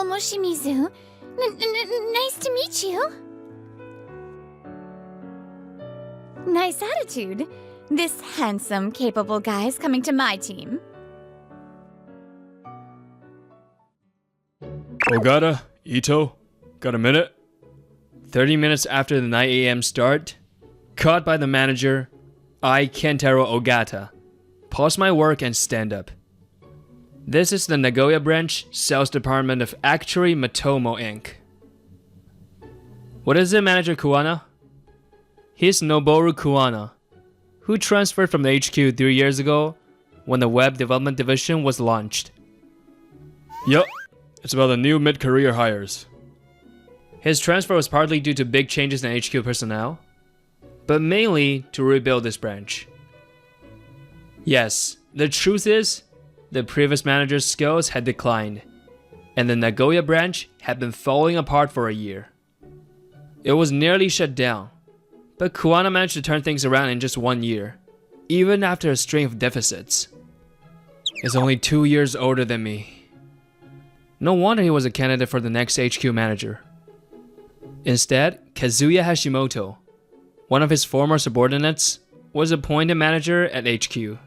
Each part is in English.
Momo Shimizu. Nice to meet you. Nice attitude. This handsome, capable guy is coming to my team. Ogata, Ito, got a minute? 30 minutes after the 9 a.m. start, caught by the manager, I, Kentaro Ogata, pause my work and stand up. This is the Nagoya branch sales department of Actuary Matomo Inc. What is it, Manager Kuwana? He's Noboru Kuwana, who transferred from the HQ 3 years ago when the web development division was launched. Yup, it's about the new mid-career hires. His transfer was partly due to big changes in HQ personnel, but mainly to rebuild this branch. Yes, the truth is, the previous manager's skills had declined, and the Nagoya branch had been falling apart for a year. It was nearly shut down, but Kuwana managed to turn things around in just 1 year, even after a string of deficits. He's only 2 years older than me. No wonder he was a candidate for the next HQ manager. Instead, Kazuya Hashimoto, one of his former subordinates, was appointed manager at HQ.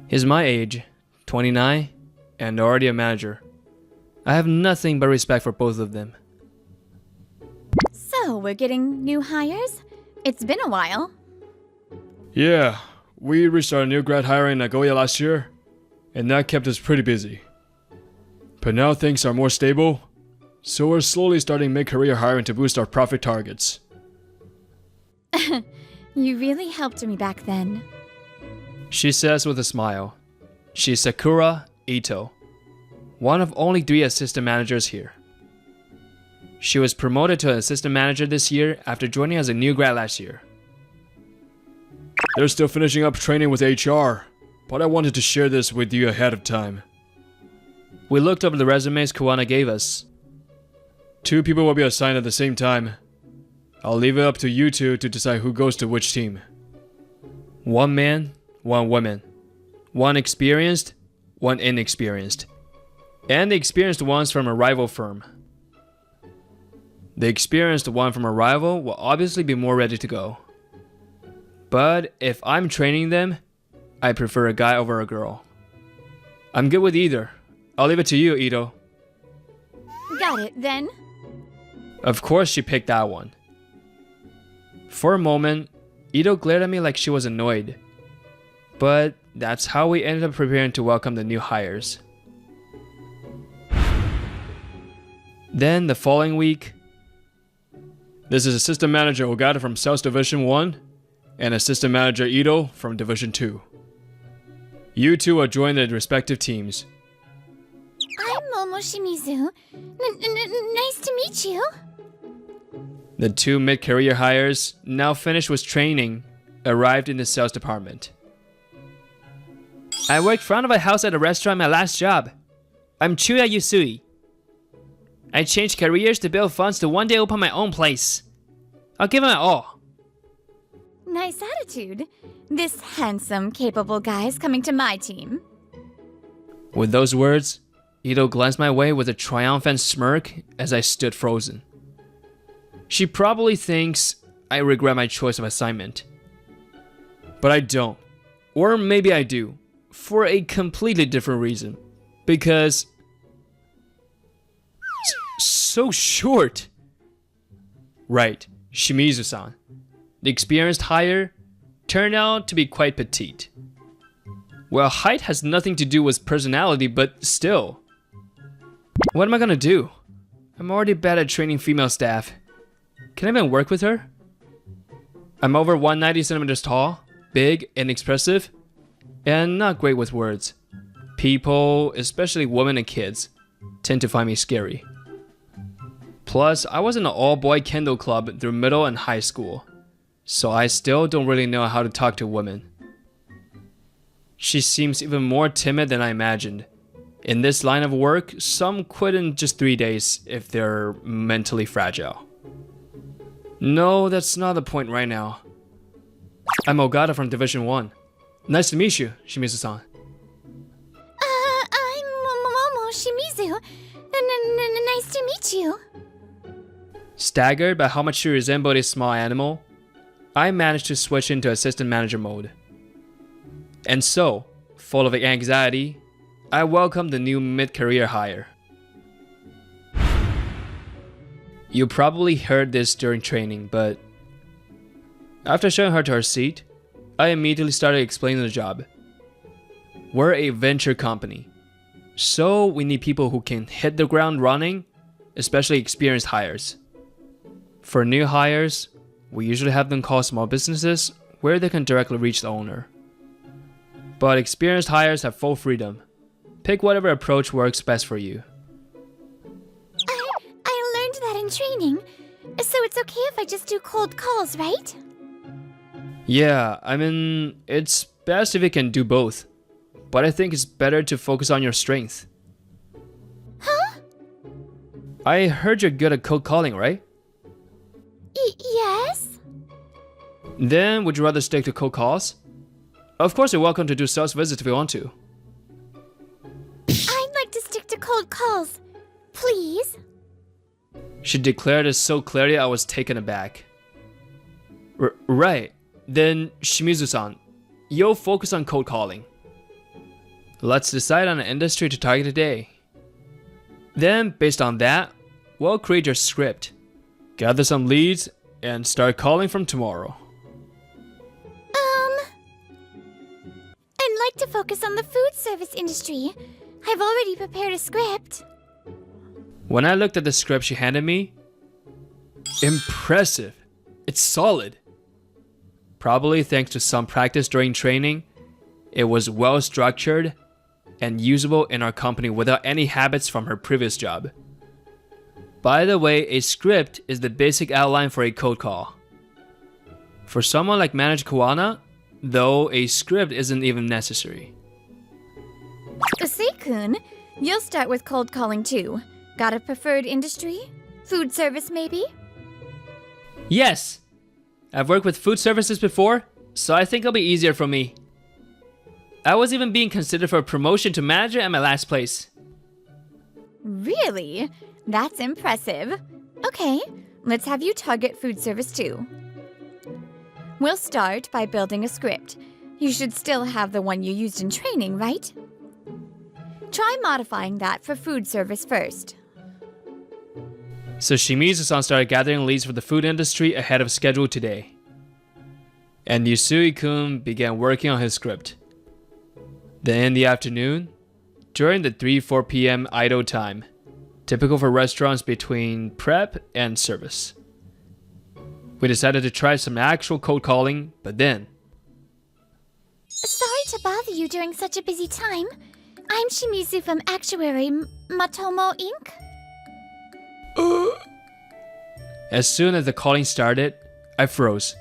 He's my age, 29, and already a manager. I have nothing but respect for both of them. So, we're getting new hires? It's been a while. Yeah, we restarted new grad hiring in Nagoya last year, and that kept us pretty busy. But now things are more stable, so we're slowly starting mid-career hiring to boost our profit targets. You really helped me back then. She says with a smile. She's Sakura Ito, one of only 3 assistant managers here. She was promoted to assistant manager this year after joining as a new grad last year. They're still finishing up training with HR, but I wanted to share this with you ahead of time. We looked over the resumes Kuwana gave us. 2 people will be assigned at the same time. I'll leave it up to you two to decide who goes to which team. 1 man, 1 woman. 1 experienced, 1 inexperienced. And the experienced ones from a rival firm. The experienced one from a rival will obviously be more ready to go. But if I'm training them, I prefer a guy over a girl. I'm good with either. I'll leave it to you, Ito. Got it, then. Of course she picked that one. For a moment, Ito glared at me like she was annoyed. But that's how we ended up preparing to welcome the new hires. Then the following week, this is Assistant Manager Ogata from Sales Division 1 and Assistant Manager Ito from Division 2. You two will join their respective teams. I'm Momo Shimizu. Nice to meet you. The 2 mid-career hires, now finished with training, arrived in the sales department. I worked front of a house at a restaurant my last job. I'm Chuya Yusui. I changed careers to build funds to one day open my own place. I'll give it my all. Nice attitude. This handsome, capable guy is coming to my team. With those words, Ito glanced my way with a triumphant smirk as I stood frozen. She probably thinks I regret my choice of assignment. But I don't. Or maybe I do. For a completely different reason. Because... so short. Right, Shimizu-san. The experienced hire turned out to be quite petite. Well, height has nothing to do with personality, but still. What am I gonna do? I'm already bad at training female staff. Can I even work with her? I'm over 190 centimeters tall, big and expressive, and not great with words. People, especially women and kids, tend to find me scary. Plus, I was in an all-boy kendo club through middle and high school, so I still don't really know how to talk to women. She seems even more timid than I imagined. In this line of work, some quit in just 3 days if they're mentally fragile. No, that's not the point right now. I'm Ogata from Division 1. Nice to meet you, Shimizu-san. I'm Momo Shimizu. Nice to meet you. Staggered by how much she resembled a small animal, I managed to switch into assistant manager mode. And so, full of anxiety, I welcomed the new mid-career hire. You probably heard this during training, but after showing her to her seat, I immediately started explaining the job. We're a venture company, so we need people who can hit the ground running, especially experienced hires. For new hires, we usually have them call small businesses where they can directly reach the owner. But experienced hires have full freedom. Pick whatever approach works best for you. I learned that in training, so it's okay if I just do cold calls, right? Yeah, I mean, it's best if you can do both. But I think it's better to focus on your strength. Huh? I heard you're good at cold calling, right? Yes? Then would you rather stick to cold calls? Of course you're welcome to do sales visits if you want to. I'd like to stick to cold calls. Please? She declared it so clearly I was taken aback. Right. Then, Shimizu-san, you'll focus on cold calling. Let's decide on an industry to target today. Then, based on that, we'll create your script, gather some leads, and start calling from tomorrow. I'd like to focus on the food service industry. I've already prepared a script. When I looked at the script she handed me, impressive. It's solid. Probably thanks to some practice during training, it was well structured and usable in our company without any habits from her previous job. By the way, a script is the basic outline for a cold call. For someone like Manager Kawana, though, a script isn't even necessary. Sei-kun, you'll start with cold calling too. Got a preferred industry? Food service, maybe? Yes! I've worked with food services before, so I think it'll be easier for me. I was even being considered for a promotion to manager at my last place. Really? That's impressive. Okay, let's have you target food service too. We'll start by building a script. You should still have the one you used in training, right? Try modifying that for food service first. So Shimizu-san started gathering leads for the food industry ahead of schedule today. And Yusui-kun began working on his script. Then in the afternoon, during the 3-4 p.m. idle time, typical for restaurants between prep and service, we decided to try some actual cold calling, but then... Sorry to bother you during such a busy time. I'm Shimizu from Actuary Matomo Inc. As soon as the calling started, I froze.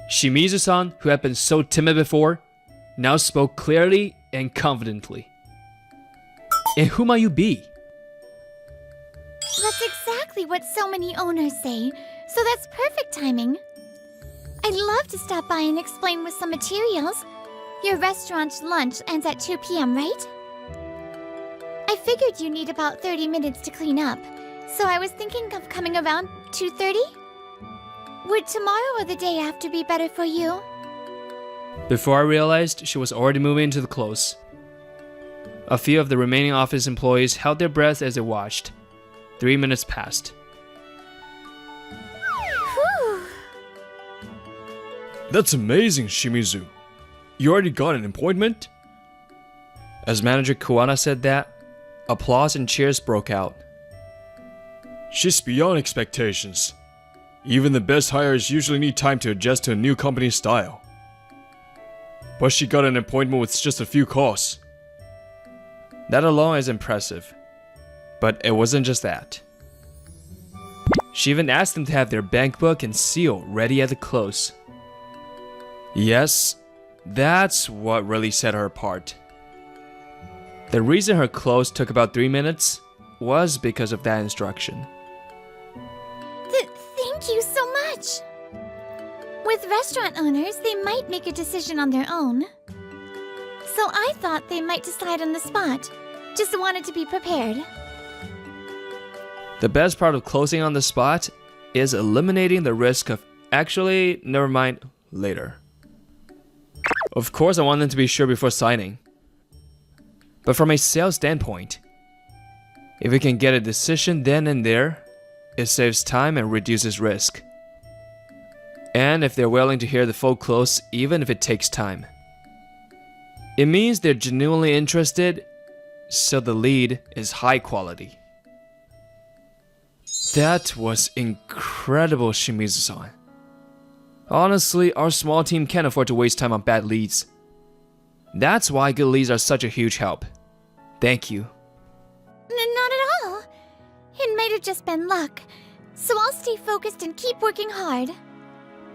Shimizu-san, who had been so timid before, now spoke clearly and confidently. And who might you be? That's exactly what so many owners say, so that's perfect timing. I'd love to stop by and explain with some materials. Your restaurant's lunch ends at 2 p.m., right? I figured you need about 30 minutes to clean up, so I was thinking of coming around 2:30? Would tomorrow or the day after be better for you? Before I realized, she was already moving into the close. A few of the remaining office employees held their breath as they watched. 3 minutes passed. Whew. That's amazing, Shimizu. You already got an appointment? As Manager Kawana said that, applause and cheers broke out. She's beyond expectations. Even the best hires usually need time to adjust to a new company's style. But she got an appointment with just a few calls. That alone is impressive. But it wasn't just that. She even asked them to have their bank book and seal ready at the close. Yes, that's what really set her apart. The reason her close took about 3 minutes was because of that instruction. Thank you so much. With restaurant owners, they might make a decision on their own. So I thought they might decide on the spot, Just wanted to be prepared. The best part of closing on the spot is eliminating the risk of actually, never mind, later. Of course, I want them to be sure before signing. But from a sales standpoint, if we can get a decision then and there, it saves time and reduces risk. And if they're willing to hear the full close, even if it takes time, it means they're genuinely interested, so the lead is high quality. That was incredible, Shimizu-san. Honestly, our small team can't afford to waste time on bad leads. That's why good leads are such a huge help. Thank you. Not at all. It might have just been luck, so I'll stay focused and keep working hard.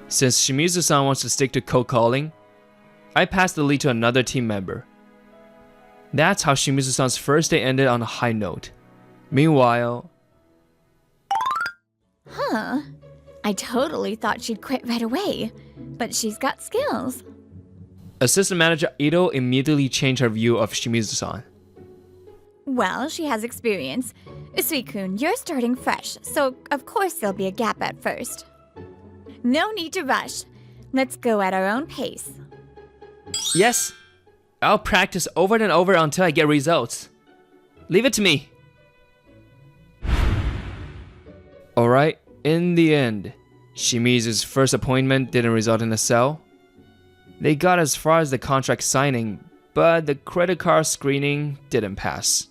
Since Shimizu-san wants to stick to cold calling, I passed the lead to another team member. That's how Shimizu-san's first day ended on a high note. Meanwhile... Huh. I totally thought she'd quit right away, but she's got skills. Assistant Manager Ito immediately changed her view of Shimizu-san. Well, she has experience. Usui-kun, you're starting fresh, so of course there'll be a gap at first. No need to rush. Let's go at our own pace. Yes, I'll practice over and over until I get results. Leave it to me. Alright, in the end, Shimizu's first appointment didn't result in a sale. They got as far as the contract signing, but the credit card screening didn't pass.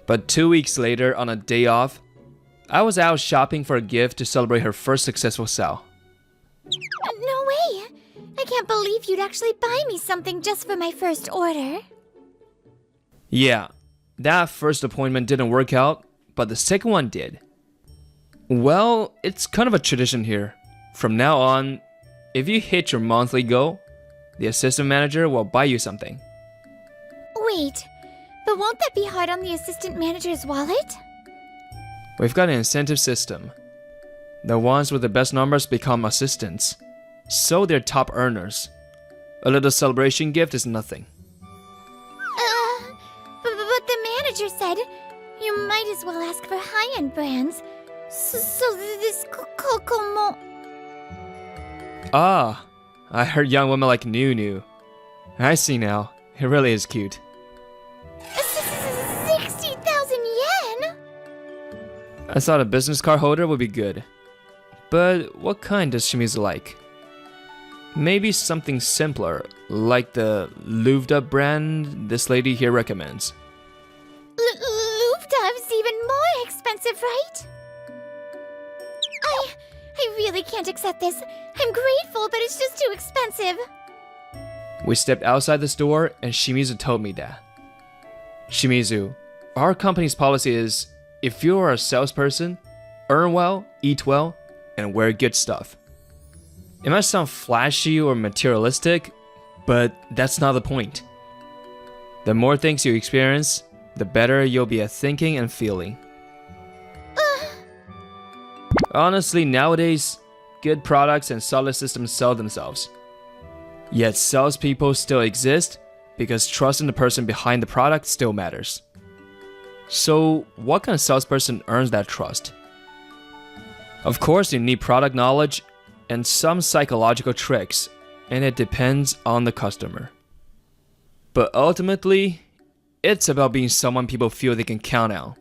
But 2 weeks later, on a day off, I was out shopping for a gift to celebrate her first successful sale. No way! I can't believe you'd actually buy me something just for my first order. Yeah, that first appointment didn't work out, but the second one did. Well, it's kind of a tradition here. From now on, if you hit your monthly goal, the assistant manager will buy you something. Wait, but won't that be hard on the assistant manager's wallet? We've got an incentive system. The ones with the best numbers become assistants, so they're top earners. A little celebration gift is nothing. But the manager said you might as well ask for high-end brands. So this Kokomo... Ah, I heard young women like Nunu. I see now. It really is cute. 60,000 yen? I thought a business card holder would be good. But what kind does Shimizu like? Maybe something simpler, like the Luvda brand this lady here recommends. Luvda's even more expensive, right? I really can't accept this. I'm grateful, but it's just too expensive. We stepped outside the store and Shimizu told me that. Shimizu, our company's policy is, if you are a salesperson, earn well, eat well, and wear good stuff. It might sound flashy or materialistic, but that's not the point. The more things you experience, the better you'll be at thinking and feeling. Honestly, nowadays, good products and solid systems sell themselves. Yet salespeople still exist because trust in the person behind the product still matters. So, what kind of salesperson earns that trust? Of course, you need product knowledge and some psychological tricks, and it depends on the customer. But ultimately, it's about being someone people feel they can count on.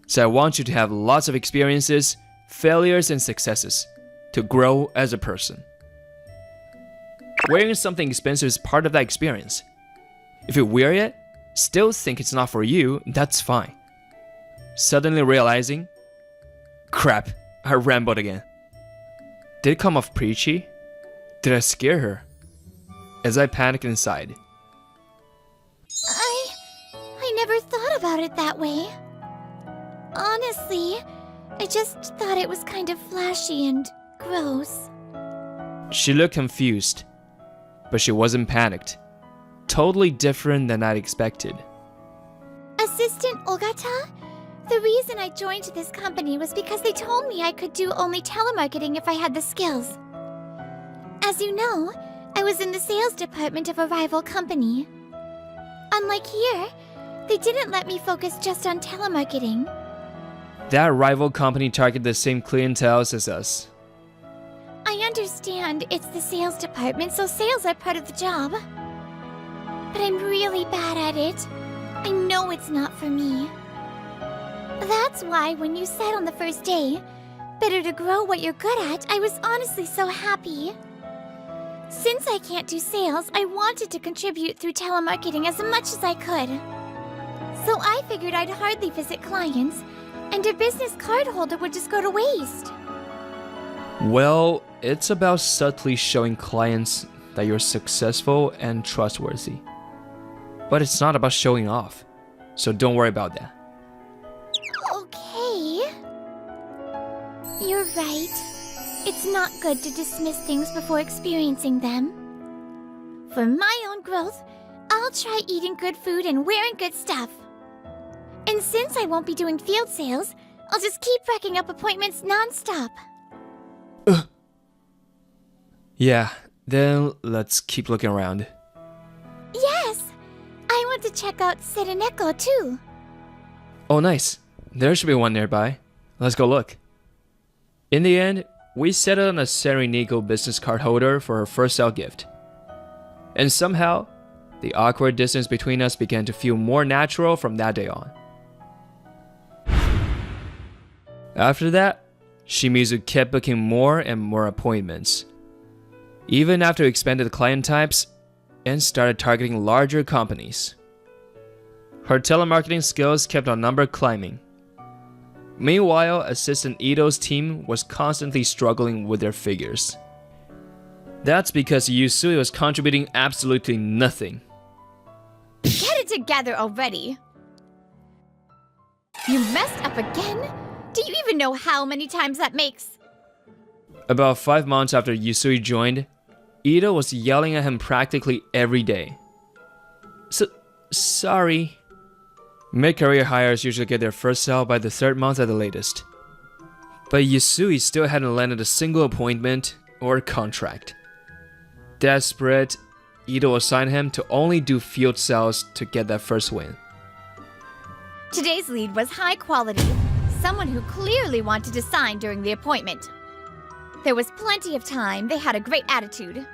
So I want you to have lots of experiences, failures, and successes to grow as a person. Wearing something expensive is part of that experience. If you wear it, still think it's not for you, that's fine. Suddenly realizing, crap, I rambled again. Did it come off preachy? Did I scare her? As I panicked inside. I never thought about it that way. Honestly, I just thought it was kind of flashy and gross. She looked confused, but she wasn't panicked. Totally different than I'd expected. Assistant Ogata? The reason I joined this company was because they told me I could do only telemarketing if I had the skills. As you know, I was in the sales department of a rival company. Unlike here, They didn't let me focus just on telemarketing. That rival company targeted the same clientele as us. I understand it's the sales department, so sales are part of the job. But I'm really bad at it. I know it's not for me. That's why when you said on the first day, better to grow what you're good at, I was honestly so happy. Since I can't do sales, I wanted to contribute through telemarketing as much as I could. So I figured I'd hardly visit clients, and a business card holder would just go to waste. Well, it's about subtly showing clients that you're successful and trustworthy. But it's not about showing off, so don't worry about that. Okay. You're right. It's not good to dismiss things before experiencing them. For my own growth, I'll try eating good food and wearing good stuff. And since I won't be doing field sales, I'll just keep racking up appointments non-stop. Yeah, then let's keep looking around. Yes! I want to check out Sereneko too. Oh, nice. There should be one nearby. Let's go look. In the end, we settled on a Sereneko business card holder for her first sale gift. And somehow, the awkward distance between us began to feel more natural from that day on. After that, Shimizu kept booking more and more appointments. Even after we expanded the client types and started targeting larger companies. Her telemarketing skills kept our number climbing. Meanwhile, Assistant Ito's team was constantly struggling with their figures. That's because Yusui was contributing absolutely nothing. Get it together already! You messed up again? Do you even know how many times that makes? About 5 months after Yusui joined, Ito was yelling at him practically every day. Sorry. Mid-career hires usually get their first sale by the 3rd month at the latest. But Yusui still hadn't landed a single appointment or contract. Desperate, Ito assigned him to only do field sales to get that first win. Today's lead was high quality, someone who clearly wanted to sign during the appointment. There was plenty of time, they had a great attitude.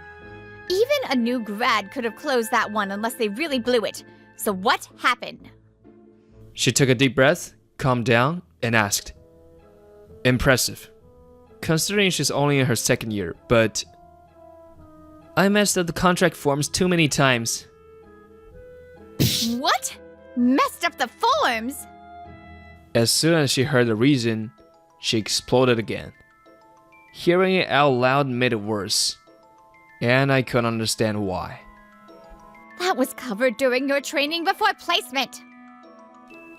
Even a new grad could have closed that one unless they really blew it. So what happened? She took a deep breath, calmed down, and asked. Impressive. Considering she's only in her 2nd year, but... I messed up the contract forms too many times. What? Messed up the forms? As soon as she heard the reason, she exploded again. Hearing it out loud made it worse. And I couldn't understand why. That was covered during your training before placement.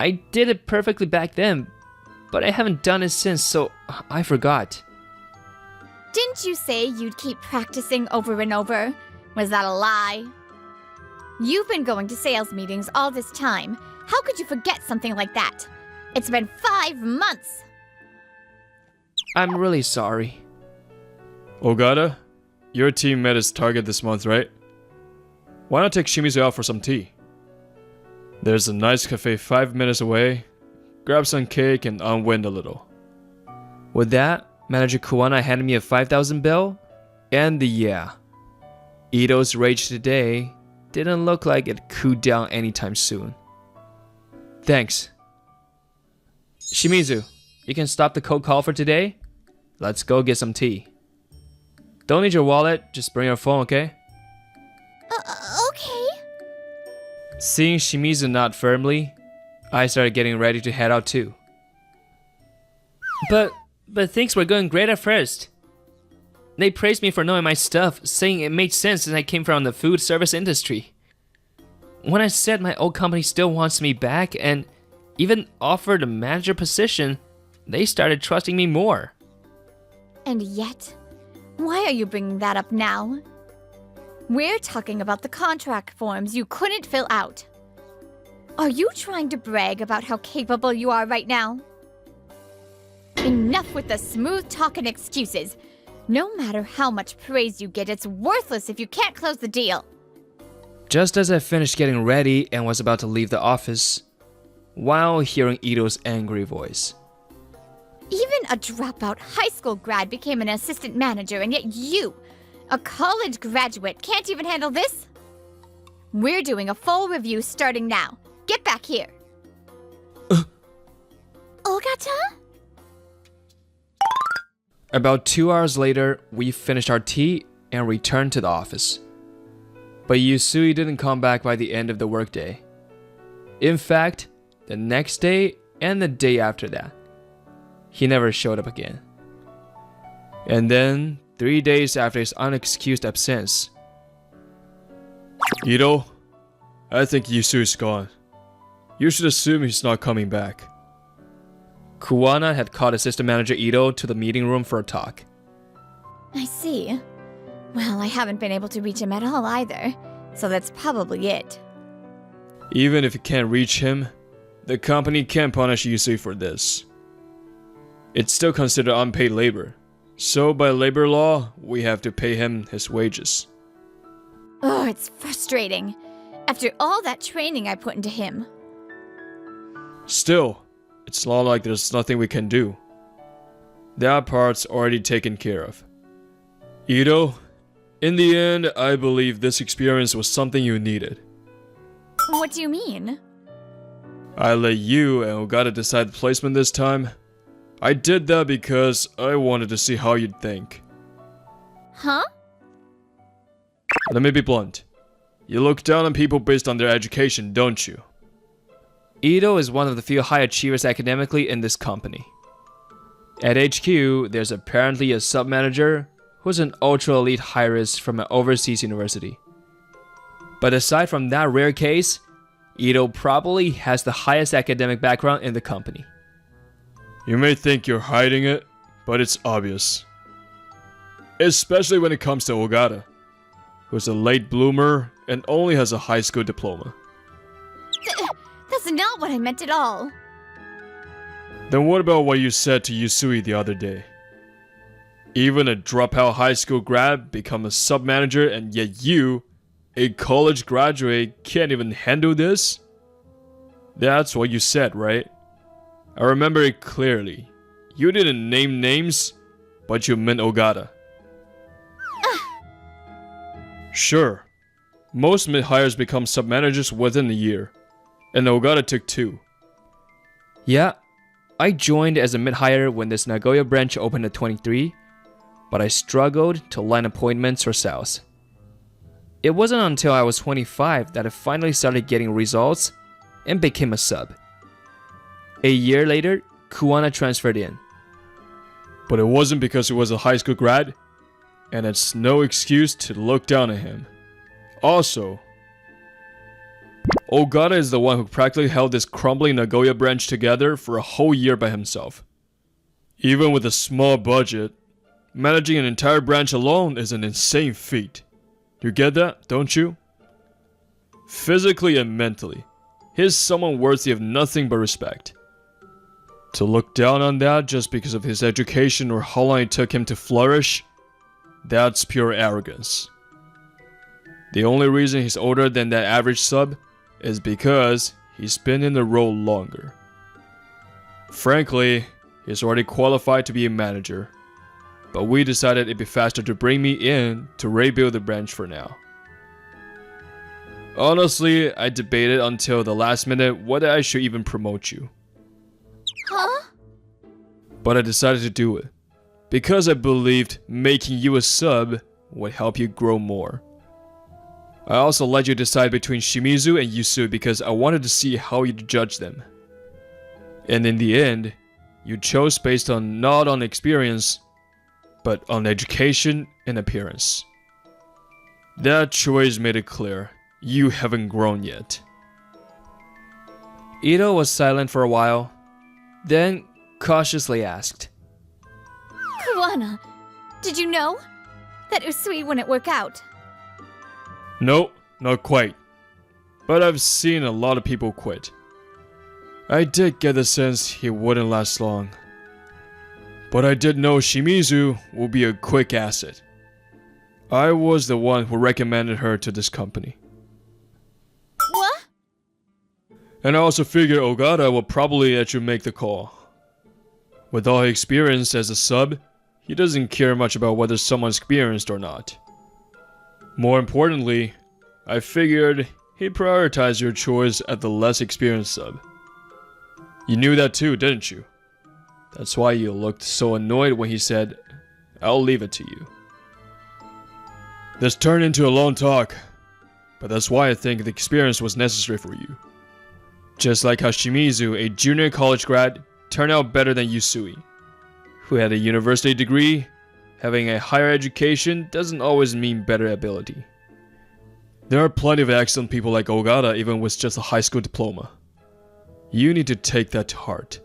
I did it perfectly back then, but I haven't done it since, so I forgot. Didn't you say you'd keep practicing over and over? Was that a lie? You've been going to sales meetings all this time. How could you forget something like that? It's been 5 months. I'm really sorry. Ogata, your team met its target this month, right? Why not take Shimizu out for some tea? There's a nice cafe 5 minutes away. Grab some cake and unwind a little. With that, Manager Kuwana handed me a 5,000 bill, and Ito's rage today didn't look like it cooled down anytime soon. Thanks. Shimizu, you can stop the cold call for today? Let's go get some tea. Don't need your wallet, just bring your phone, okay? Okay. Seeing Shimizu nod firmly, I started getting ready to head out too. But things were going great at first. They praised me for knowing my stuff, saying it made sense since I came from the food service industry. When I said my old company still wants me back and even offered a manager position, they started trusting me more. And yet, why are you bringing that up now? We're talking about the contract forms you couldn't fill out. Are you trying to brag about how capable you are right now? Enough with the smooth talk and excuses. No matter how much praise you get, it's worthless if you can't close the deal. Just as I finished getting ready and was about to leave the office, while hearing Ito's angry voice. Even a dropout high school grad became an assistant manager, and yet you, a college graduate, can't even handle this? We're doing a full review starting now. Get back here. Ogata? About 2 hours later, we finished our tea and returned to the office. But Yusui didn't come back by the end of the workday. In fact, the next day and the day after that, he never showed up again. And then, 3 days after his unexcused absence, Ito, I think Yusui's gone. You should assume he's not coming back. Kuwana had called assistant manager Ito to the meeting room for a talk. I see. Well, I haven't been able to reach him at all either, so that's probably it. Even if you can't reach him, the company can't punish Yusui for this. It's still considered unpaid labor, so by labor law, we have to pay him his wages. Oh, it's frustrating. After all that training I put into him. Still, it's not like there's nothing we can do. That part's already taken care of. Ito, in the end, I believe this experience was something you needed. What do you mean? I let you and Ogata decide the placement this time. I did that because I wanted to see how you'd think. Huh? Let me be blunt. You look down on people based on their education, don't you? Ito is one of the few high achievers academically in this company. At HQ, there's apparently a sub-manager who's an ultra-elite high-risk from an overseas university. But aside from that rare case, Ito probably has the highest academic background in the company. You may think you're hiding it, but it's obvious. Especially when it comes to Ogata, who's a late bloomer and only has a high school diploma. That's not what I meant at all. Then what about what you said to Yusui the other day? Even a dropout high school grad become a sub-manager, and yet you, a college graduate, can't even handle this? That's what you said, right? I remember it clearly. You didn't name names, but you meant Ogata. Sure, most mid-hires become sub-managers within a year, and Ogata took 2. Yeah, I joined as a mid-hire when this Nagoya branch opened at 23, but I struggled to line appointments or sales. It wasn't until I was 25 that I finally started getting results and became a sub. A year later, Kuwana transferred in. But it wasn't because he was a high school grad, and it's no excuse to look down on him. Also, Ogata is the one who practically held this crumbling Nagoya branch together for a whole year by himself. Even with a small budget, managing an entire branch alone is an insane feat. You get that, don't you? Physically and mentally, he's someone worthy of nothing but respect. To look down on that just because of his education or how long it took him to flourish, that's pure arrogance. The only reason he's older than that average sub is because he's been in the role longer. Frankly, he's already qualified to be a manager, but we decided it'd be faster to bring me in to rebuild the branch for now. Honestly, I debated until the last minute whether I should even promote you. Huh? But I decided to do it, because I believed making you a sub would help you grow more. I also let you decide between Shimizu and Yusui because I wanted to see how you'd judge them. And in the end, you chose based on not on experience, but on education and appearance. That choice made it clear you haven't grown yet. Ito was silent for a while, then cautiously asked, Kuwana, did you know? That Usui wouldn't work out. Nope, not quite. But I've seen a lot of people quit. I did get the sense he wouldn't last long. But I did know Shimizu will be a quick asset. I was the one who recommended her to this company. What? And I also figure Ogata will probably let you make the call. With all his experience as a sub, he doesn't care much about whether someone's experienced or not. More importantly, I figured he'd prioritize your choice at the less experienced sub. You knew that too, didn't you? That's why you looked so annoyed when he said, "I'll leave it to you." This turned into a long talk, but that's why I think the experience was necessary for you. Just like how Shimizu, a junior college grad, turned out better than Yusui, who had a university degree. Having a higher education doesn't always mean better ability. There are plenty of excellent people like Ogata even with just a high school diploma. You need to take that to heart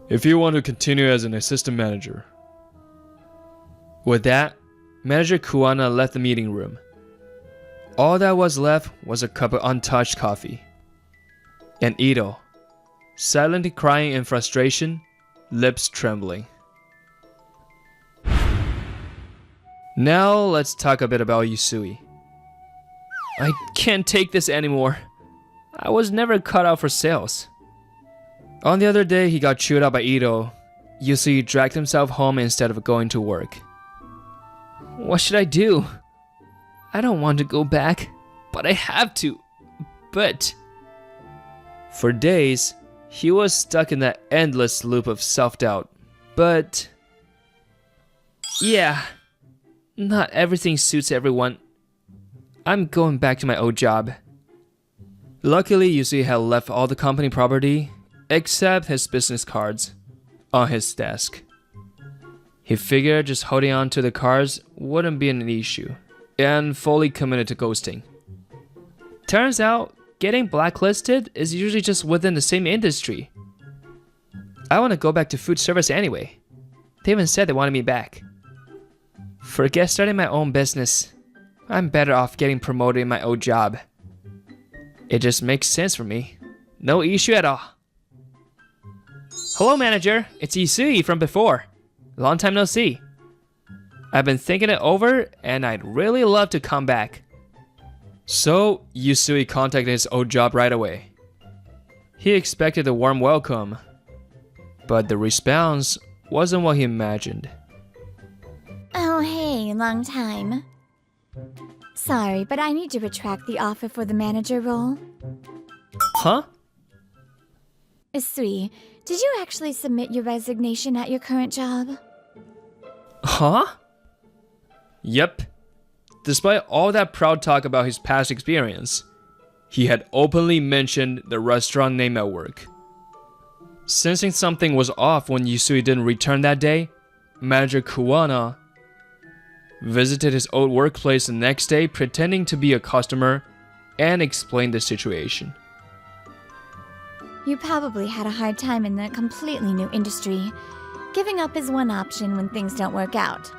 if you want to continue as an assistant manager. With that, Manager Kuwana left the meeting room. All that was left was a cup of untouched coffee. And Ito, silently crying in frustration, lips trembling. Now let's talk a bit about Yusui. I can't take this anymore. I was never cut out for sales. On the other day he got chewed out by Ito. Yusui dragged himself home instead of going to work. What should I do? I don't want to go back, but I have to. But for days, he was stuck in that endless loop of self-doubt. But yeah, not everything suits everyone. I'm going back to my old job. Luckily, Yusui had left all the company property, except his business cards, on his desk. He figured just holding on to the cards wouldn't be an issue, and fully committed to ghosting. Turns out, getting blacklisted is usually just within the same industry. I want to go back to food service anyway. They even said they wanted me back. Forget starting my own business. I'm better off getting promoted in my old job. It just makes sense for me. No issue at all. Hello, manager. It's Yusui from before. Long time no see. I've been thinking it over, and I'd really love to come back. So, Yusui contacted his old job right away. He expected a warm welcome, but the response wasn't what he imagined. Oh, hey, long time. Sorry, but I need to retract the offer for the manager role. Huh? Sui, did you actually submit your resignation at your current job? Huh? Yep. Despite all that proud talk about his past experience, he had openly mentioned the restaurant name at work. Sensing something was off when Yusui didn't return that day, Manager Kuwana visited his old workplace the next day pretending to be a customer and explained the situation. You probably had a hard time in a completely new industry. Giving up is one option when things don't work out.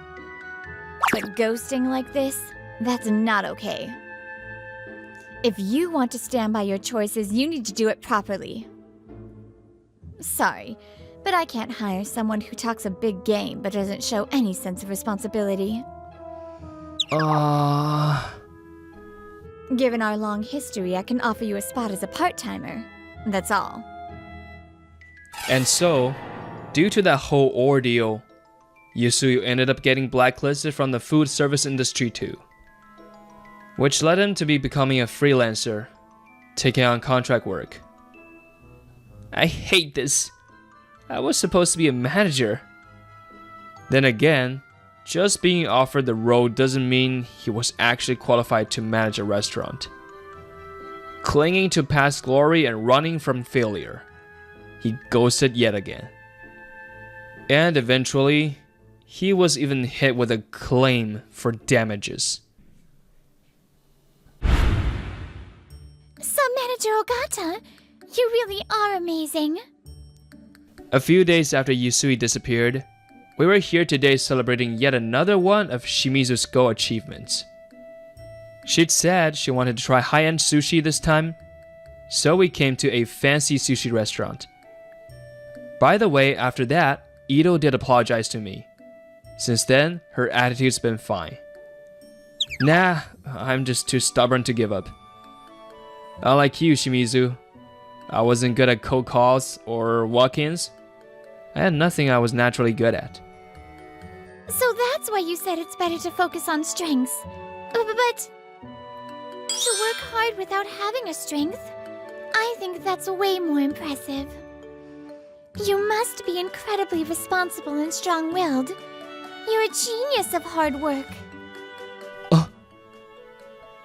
But ghosting like this, that's not okay. If you want to stand by your choices, you need to do it properly. Sorry, but I can't hire someone who talks a big game but doesn't show any sense of responsibility. Given our long history, I can offer you a spot as a part-timer. That's all. And so, due to that whole ordeal, Yusui ended up getting blacklisted from the food service industry too, which led him to be becoming a freelancer, taking on contract work. I hate this. I was supposed to be a manager. Then again, just being offered the role doesn't mean he was actually qualified to manage a restaurant. Clinging to past glory and running from failure, he ghosted yet again. And eventually, he was even hit with a claim for damages. Sub-Manager Ogata, you really are amazing. A few days after Yusui disappeared, we were here today celebrating yet another one of Shimizu's Go achievements. She'd said she wanted to try high-end sushi this time, so we came to a fancy sushi restaurant. By the way, after that, Ito did apologize to me. Since then, her attitude's been fine. Nah, I'm just too stubborn to give up. Unlike you, Shimizu, I wasn't good at cold calls or walk-ins. I had nothing I was naturally good at. So that's why you said it's better to focus on strengths. But to work hard without having a strength, I think that's way more impressive. You must be incredibly responsible and strong-willed. You're a genius of hard work.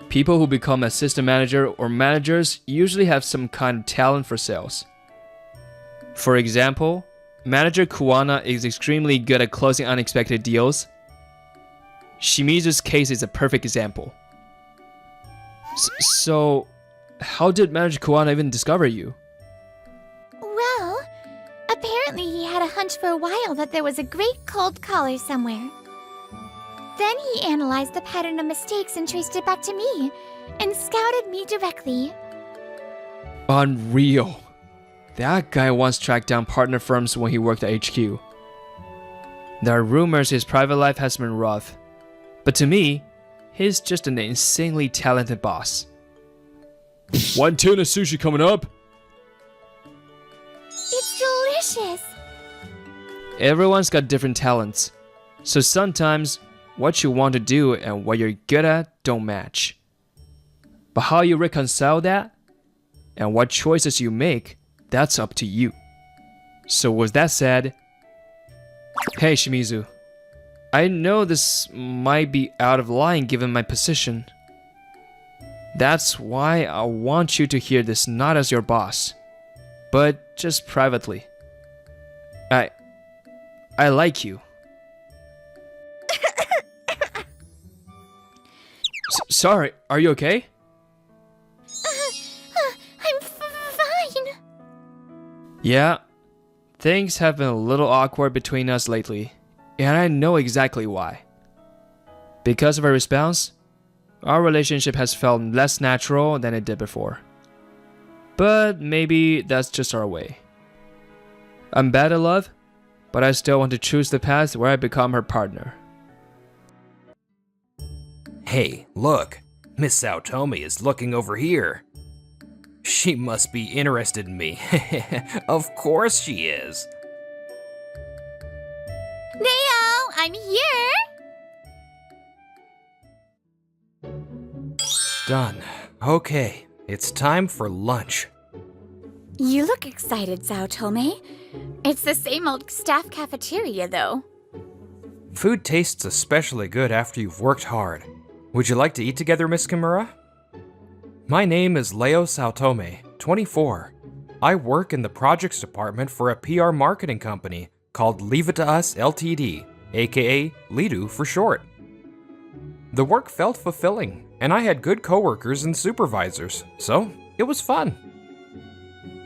People who become assistant manager or managers usually have some kind of talent for sales. For example, Manager Kuwana is extremely good at closing unexpected deals. Shimizu's case is a perfect example. So, how did Manager Kuwana even discover you? Well, apparently he had a hunch for a while that there was a great cold caller somewhere. Then he analyzed the pattern of mistakes and traced it back to me, and scouted me directly. Unreal. That guy once tracked down partner firms when he worked at HQ. There are rumors his private life has been rough, but to me, he's just an insanely talented boss. One tuna sushi coming up. It's delicious! Everyone's got different talents, so sometimes what you want to do and what you're good at don't match. But how you reconcile that and what choices you make, that's up to you. So with that said, hey Shimizu, I know this might be out of line given my position. That's why I want you to hear this not as your boss, but just privately. I like you. Sorry, are you okay? I'm fine. Yeah, things have been a little awkward between us lately, and I know exactly why. Because of her response, our relationship has felt less natural than it did before. But maybe that's just our way. I'm bad at love, but I still want to choose the path where I become her partner. Hey, look, Miss Saotome is looking over here. She must be interested in me. Of course she is. Neo, I'm here! Done. Okay, it's time for lunch. You look excited, Saotome. It's the same old staff cafeteria, though. Food tastes especially good after you've worked hard. Would you like to eat together, Miss Kimura? My name is Leo Saotome, 24. I work in the projects department for a PR marketing company called Leave It to Us Ltd, aka Lidu for short. The work felt fulfilling, and I had good coworkers and supervisors, so it was fun.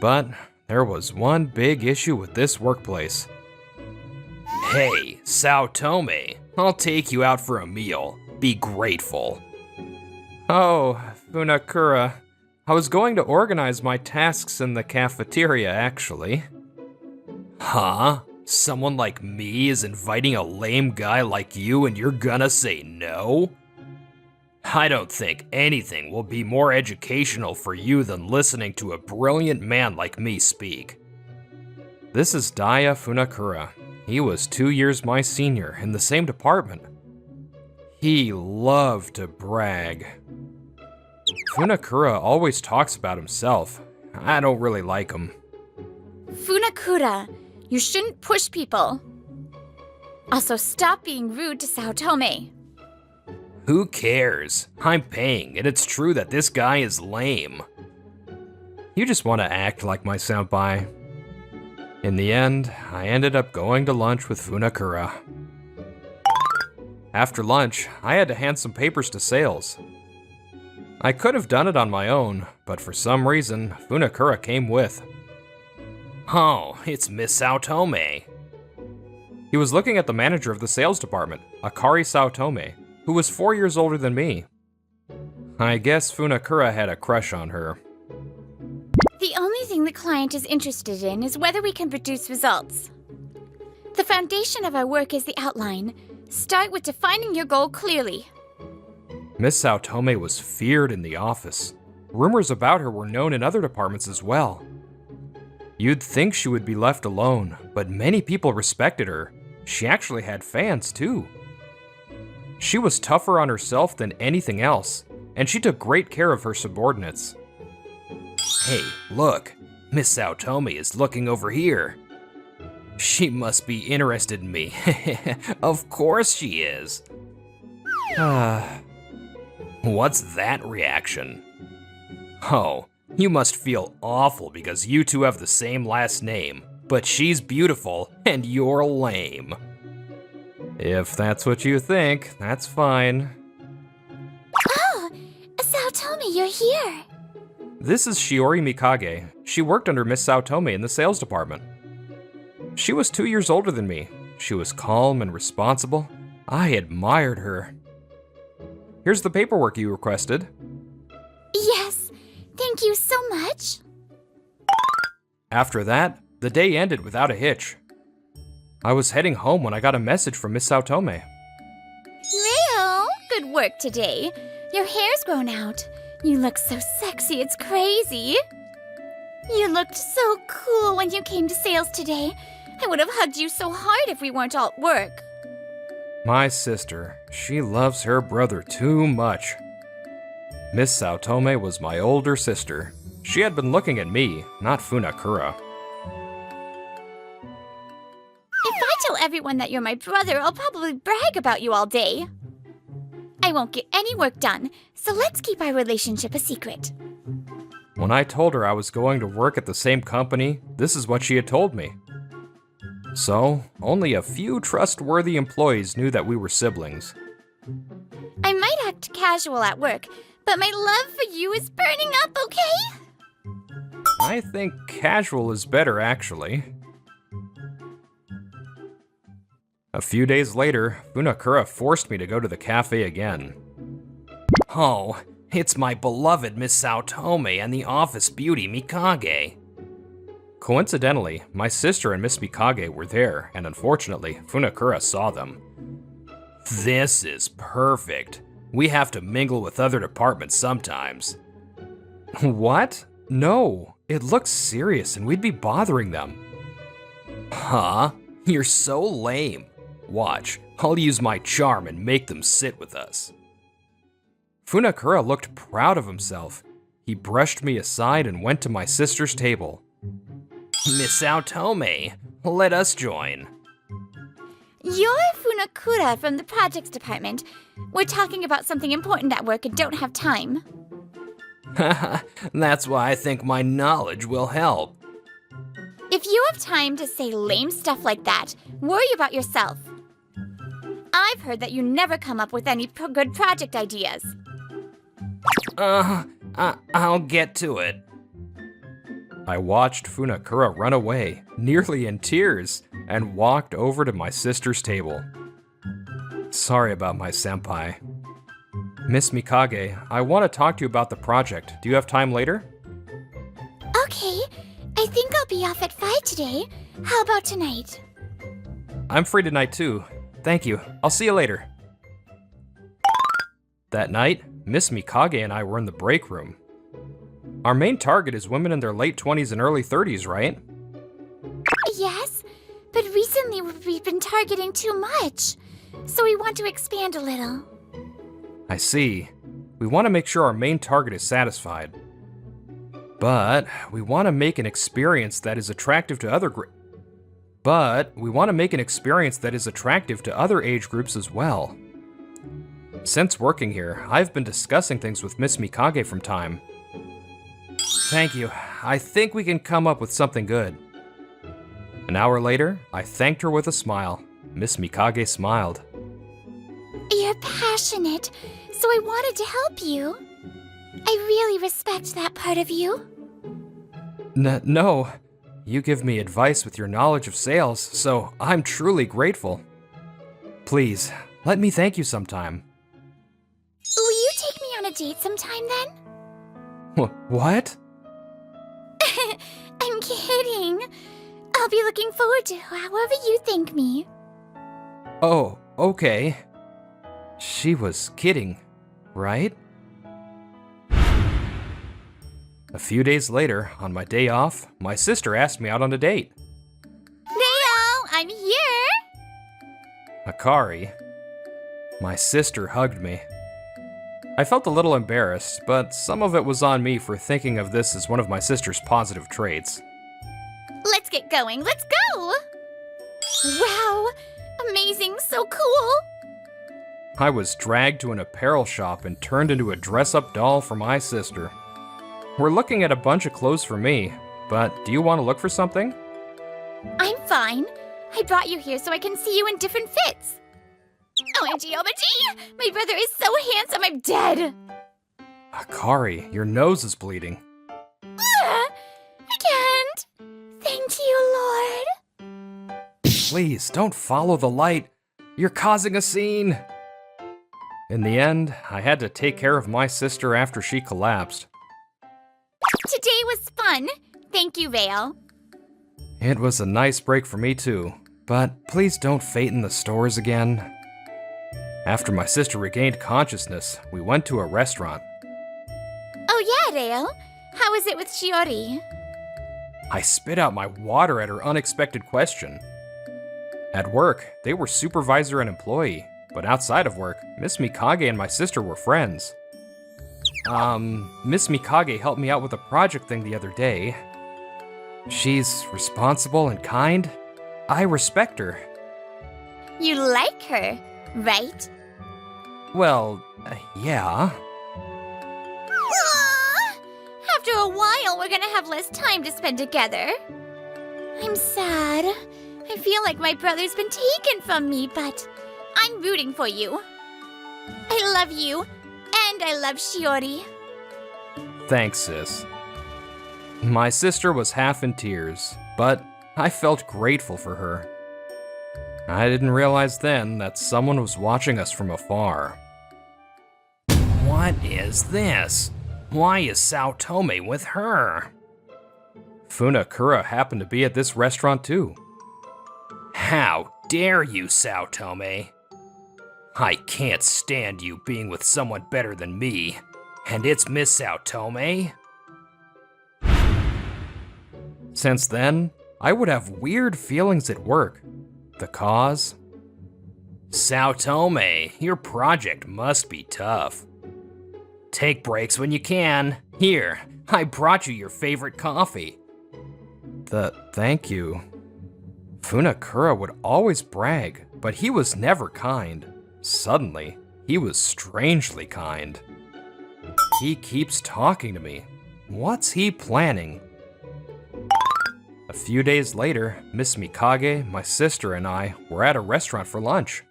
But there was one big issue with this workplace. Hey, Saotome, I'll take you out for a meal. Be grateful. Oh, Funakura. I was going to organize my tasks in the cafeteria, actually. Huh? Someone like me is inviting a lame guy like you and you're gonna say no? I don't think anything will be more educational for you than listening to a brilliant man like me speak. This is Daya Funakura. He was 2 years my senior in the same department. He loved to brag. Funakura always talks about himself. I don't really like him. Funakura, you shouldn't push people. Also, stop being rude to Saotome. Who cares? I'm paying, and it's true that this guy is lame. You just want to act like my senpai. In the end, I ended up going to lunch with Funakura. After lunch, I had to hand some papers to sales. I could have done it on my own, but for some reason, Funakura came with. Oh, it's Miss Saotome. He was looking at the manager of the sales department, Akari Saotome, who was 4 years older than me. I guess Funakura had a crush on her. The only thing the client is interested in is whether we can produce results. The foundation of our work is the outline. Start with defining your goal clearly. Miss Saotome was feared in the office. Rumors about her were known in other departments as well. You'd think she would be left alone, but many people respected her. She actually had fans, too. She was tougher on herself than anything else, and she took great care of her subordinates. Hey, look, Miss Saotome is looking over here. She must be interested in me. Of course she is. What's that reaction? Oh, you must feel awful because you two have the same last name, but she's beautiful and you're lame. If that's what you think, that's fine. Oh, Saotome, you're here. This is Shiori Mikage. She worked under Miss Saotome in the sales department. She was 2 years older than me. She was calm and responsible. I admired her. Here's the paperwork you requested. Yes, thank you so much. After that, the day ended without a hitch. I was heading home when I got a message from Miss Saotome. Leo, good work today. Your hair's grown out. You look so sexy, it's crazy. You looked so cool when you came to sales today. I would have hugged you so hard if we weren't all at work. My sister, she loves her brother too much. Miss Saotome was my older sister. She had been looking at me, not Funakura. If I tell everyone that you're my brother, I'll probably brag about you all day. I won't get any work done, so let's keep our relationship a secret. When I told her I was going to work at the same company, this is what she had told me. So, only a few trustworthy employees knew that we were siblings. I might act casual at work, but my love for you is burning up, okay? I think casual is better, actually. A few days later, Funakura forced me to go to the cafe again. Oh, it's my beloved Miss Saotome and the office beauty Mikage. Coincidentally, my sister and Miss Mikage were there, and unfortunately, Funakura saw them. This is perfect. We have to mingle with other departments sometimes. What? No, it looks serious and we'd be bothering them. Huh? You're so lame. Watch, I'll use my charm and make them sit with us. Funakura looked proud of himself. He brushed me aside and went to my sister's table. Miss Saotome, let us join. You're Funakura from the projects department. We're talking about something important at work and don't have time. That's why I think my knowledge will help. If you have time to say lame stuff like that, worry about yourself. I've heard that you never come up with any good project ideas. I'll get to it. I watched Funakura run away, nearly in tears, and walked over to my sister's table. Sorry about my senpai. Miss Mikage, I want to talk to you about the project. Do you have time later? Okay, I think I'll be off at 5 today. How about tonight? I'm free tonight too. Thank you. I'll see you later. That night, Miss Mikage and I were in the break room. Our main target is women in their late 20s and early 30s, right? Yes, but recently we've been targeting too much, so we want to expand a little. I see. We want to make sure our main target is satisfied. But we want to make an experience that is attractive to other age groups as well. Since working here, I've been discussing things with Miss Mikage from time. Thank you. I think we can come up with something good. An hour later, I thanked her with a smile. Miss Mikage smiled. You're passionate, so I wanted to help you. I really respect that part of you. No. You give me advice with your knowledge of sales, so I'm truly grateful. Please, let me thank you sometime. Will you take me on a date sometime then? What? I'm kidding. I'll be looking forward to however you thank me. Oh, okay. She was kidding, right? A few days later, on my day off, my sister asked me out on a date. Leo, I'm here! Akari. My sister hugged me. I felt a little embarrassed, but some of it was on me for thinking of this as one of my sister's positive traits. Let's get going, let's go! Wow, amazing, so cool! I was dragged to an apparel shop and turned into a dress-up doll for my sister. We're looking at a bunch of clothes for me, but do you want to look for something? I'm fine. I brought you here so I can see you in different fits. OMG, my brother is so handsome, I'm dead! Akari, your nose is bleeding. I can't! Thank you, Lord. Please, don't follow the light. You're causing a scene. In the end, I had to take care of my sister after she collapsed. Today was fun. Thank you, Vale. It was a nice break for me too, but please don't faint in the stores again. After my sister regained consciousness, we went to a restaurant. Oh yeah, Reo. How was it with Shiori? I spit out my water at her unexpected question. At work, they were supervisor and employee, but outside of work, Miss Mikage and my sister were friends. Miss Mikage helped me out with a project thing the other day. She's responsible and kind. I respect her. You like her, right? Well, yeah. Aww. After a while, we're gonna have less time to spend together. I'm sad. I feel like my brother's been taken from me, but I'm rooting for you. I love you, and I love Shiori. Thanks, sis. My sister was half in tears, but I felt grateful for her. I didn't realize then that someone was watching us from afar. What is this? Why is Saotome with her? Funakura happened to be at this restaurant too. How dare you, Saotome? I can't stand you being with someone better than me. And it's Miss Saotome? Since then, I would have weird feelings at work. The cause? Saotome, your project must be tough. Take breaks when you can. Here, I brought you your favorite coffee. Thank you. Funakura would always brag, but he was never kind. Suddenly, he was strangely kind. He keeps talking to me. What's he planning? A few days later, Miss Mikage, my sister, and I were at a restaurant for lunch.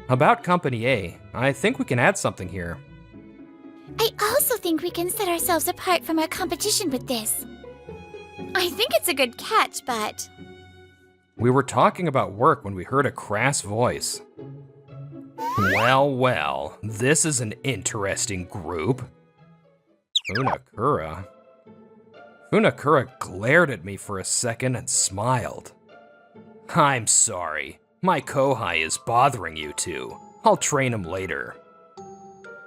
About Company A, I think we can add something here. I also think we can set ourselves apart from our competition with this. I think it's a good catch, but... We were talking about work when we heard a crass voice. Well, this is an interesting group. Funakura. Funakura glared at me for a second and smiled. I'm sorry. My kohai is bothering you two. I'll train him later.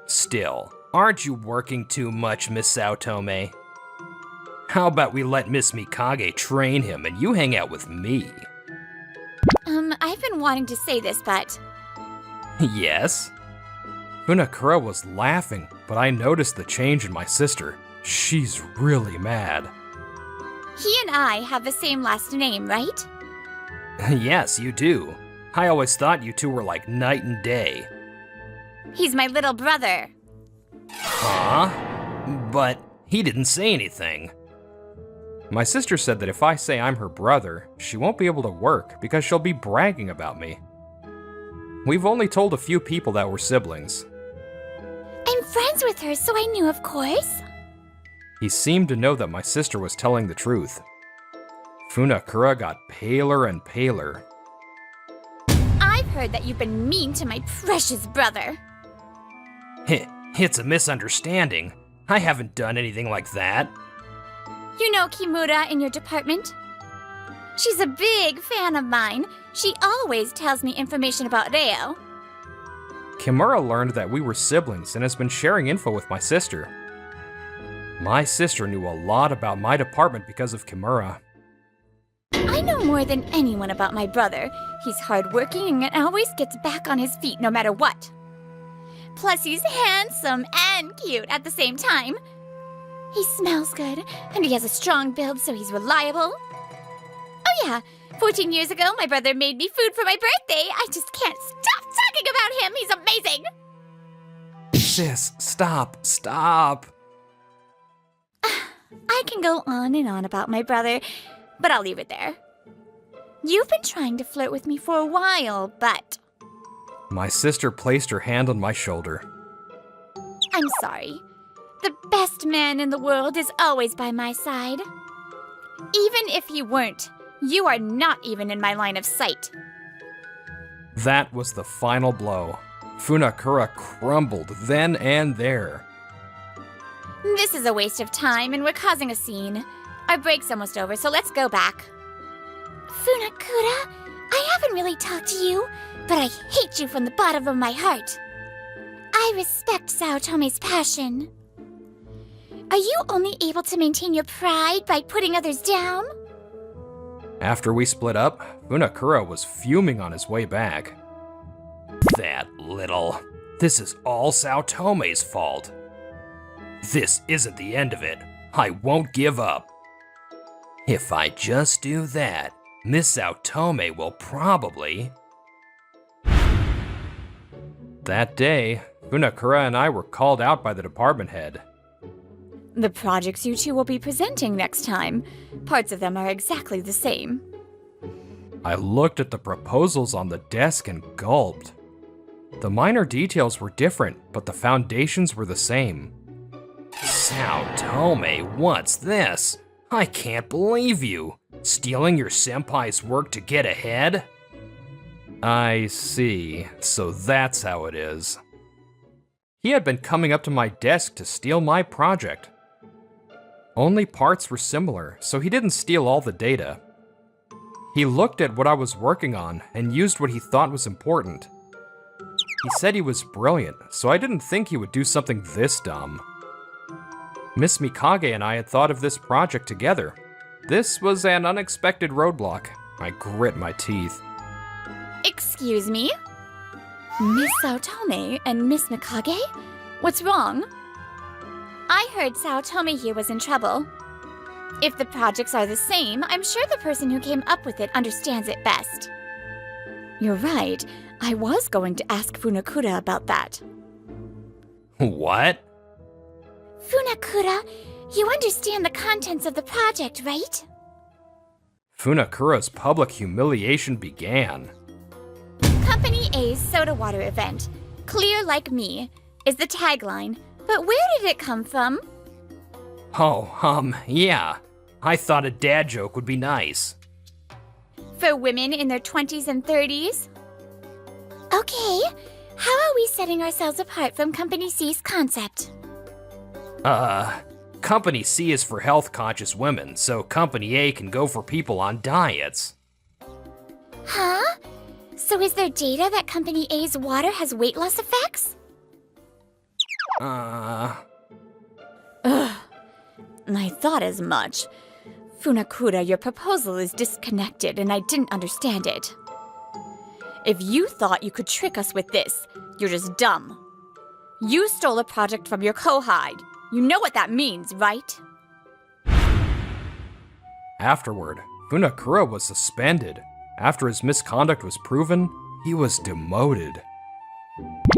Still, aren't you working too much, Miss Saotome? How about we let Miss Mikage train him and you hang out with me? I've been wanting to say this, but... Yes? Funakura was laughing, but I noticed the change in my sister. She's really mad. He and I have the same last name, right? Yes, you do. I always thought you two were like night and day. He's my little brother. Huh? But he didn't say anything. My sister said that if I say I'm her brother, she won't be able to work because she'll be bragging about me. We've only told a few people that we're siblings. I'm friends with her, so I knew, of course. He seemed to know that my sister was telling the truth. Funakura got paler and paler. I've heard that you've been mean to my precious brother. It's a misunderstanding. I haven't done anything like that. You know Kimura in your department? She's a big fan of mine. She always tells me information about Reo. Kimura learned that we were siblings and has been sharing info with my sister. My sister knew a lot about my department because of Kimura. I know more than anyone about my brother. He's hardworking and always gets back on his feet no matter what. Plus, he's handsome and cute at the same time. He smells good, and he has a strong build, so he's reliable. Oh yeah, 14 years ago, my brother made me food for my birthday. I just can't stop talking about him. He's amazing. Sis, stop. I can go on and on about my brother, but I'll leave it there. You've been trying to flirt with me for a while, but... My sister placed her hand on my shoulder. I'm sorry. The best man in the world is always by my side. Even if he weren't, you are not even in my line of sight. That was the final blow. Funakura crumbled then and there. This is a waste of time, and we're causing a scene. Our break's almost over, so let's go back. Funakura, I haven't really talked to you, but I hate you from the bottom of my heart. I respect Saotome's passion. Are you only able to maintain your pride by putting others down? After we split up, Funakura was fuming on his way back. That little. This is all Saotome's fault. This isn't the end of it. I won't give up. If I just do that, Miss Saotome will probably... That day, Funakura and I were called out by the department head. The projects you two will be presenting next time. Parts of them are exactly the same. I looked at the proposals on the desk and gulped. The minor details were different, but the foundations were the same. Saotome, what's this? I can't believe you. Stealing your senpai's work to get ahead? I see. So that's how it is. He had been coming up to my desk to steal my project. Only parts were similar, so he didn't steal all the data. He looked at what I was working on and used what he thought was important. He said he was brilliant, so I didn't think he would do something this dumb. Miss Mikage and I had thought of this project together. This was an unexpected roadblock. I grit my teeth. Excuse me? Miss Saotome and Miss Mikage? What's wrong? I heard Saotome here was in trouble. If the projects are the same, I'm sure the person who came up with it understands it best. You're right. I was going to ask Funakura about that. What? Funakura, you understand the contents of the project, right? Funakura's public humiliation began. Company A's soda water event, Clear Like Me, is the tagline. But where did it come from? Oh, yeah. I thought a dad joke would be nice. For women in their 20s and 30s? Okay, how are we setting ourselves apart from Company C's concept? Company C is for health-conscious women, so Company A can go for people on diets. Huh? So is there data that Company A's water has weight loss effects? Ugh. I thought as much. Funakura, your proposal is disconnected and I didn't understand it. If you thought you could trick us with this, you're just dumb. You stole a project from your kohide. You know what that means, right? Afterward, Funakura was suspended. After his misconduct was proven, he was demoted.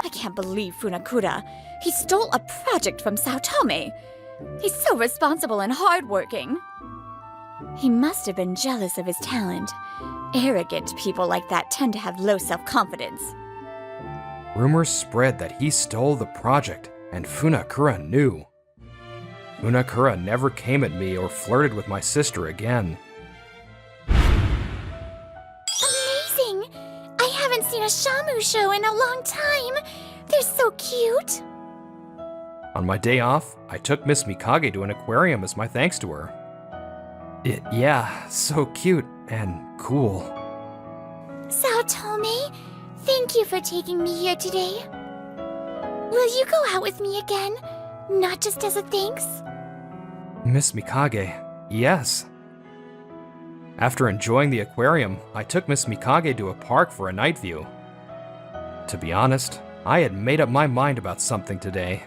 I can't believe Funakura. He stole a project from Saotome. He's so responsible and hardworking. He must have been jealous of his talent. Arrogant people like that tend to have low self-confidence. Rumors spread that he stole the project, and Funakura knew. Funakura never came at me or flirted with my sister again. Amazing! I haven't seen a Shamu show in a long time. They're so cute. On my day off, I took Miss Mikage to an aquarium as my thanks to her. Yeah, so cute and cool. Saotome, thank you for taking me here today. Will you go out with me again? Not just as a thanks? Miss Mikage, yes. After enjoying the aquarium, I took Miss Mikage to a park for a night view. To be honest, I had made up my mind about something today.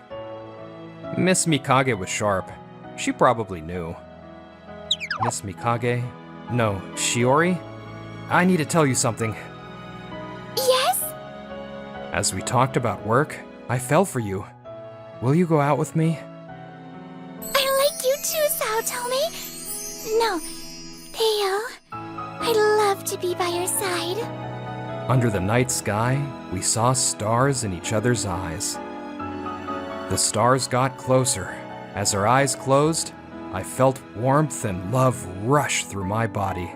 Miss Mikage was sharp. She probably knew. Miss Mikage? No, Shiori? I need to tell you something. Yes? As we talked about work, I fell for you. Will you go out with me? I like you too, Saotome. No, Theo. I'd love to be by your side. Under the night sky, we saw stars in each other's eyes. The stars got closer. As our eyes closed, I felt warmth and love rush through my body.